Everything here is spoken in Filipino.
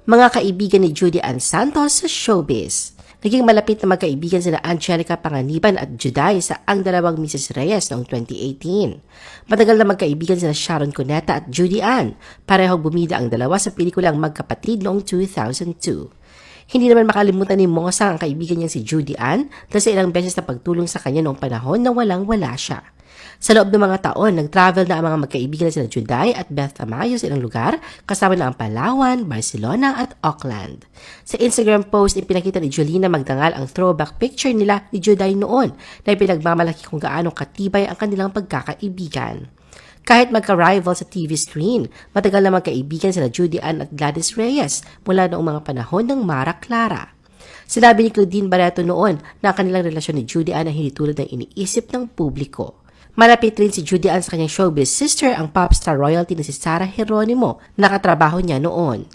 Mga kaibigan ni Judy Ann Santos sa showbiz. Naging malapit na magkaibigan sina Angelica Panganiban at Juday sa Ang Dalawang Mrs. Reyes noong 2018. Matagal na magkaibigan sina Sharon Cuneta at Judy Ann. Parehong bumida ang dalawa sa pelikulang Magkapatid noong 2002. Hindi naman makalimutan ni Mosang ang kaibigan niyang si Judy Ann dahil sa ilang beses na pagtulong sa kanya noong panahon na walang-wala siya. Sa loob ng mga taon, nag-travel na ang mga magkaibigan na sina Juday at Beth Tamayo sa ilang lugar, kasama na ang Palawan, Barcelona at Auckland. Sa Instagram post, ipinakita ni Jolina Magdangal ang throwback picture nila ni Juday noon na ipinagmamalaki kung gaano katibay ang kanilang pagkakaibigan. Kahit magka-rival sa TV screen, matagal na magkaibigan sina Judy Ann at Gladys Reyes mula noong mga panahon ng Mara Clara. Sinabi ni Claudine Barreto noon na ang kanilang relasyon ni Judy Ann ay hindi tulad ng iniisip ng publiko. Malapit rin si Judy Ann sa kanyang showbiz sister, ang popstar royalty na si Sarah Geronimo, nakatrabaho niya noon.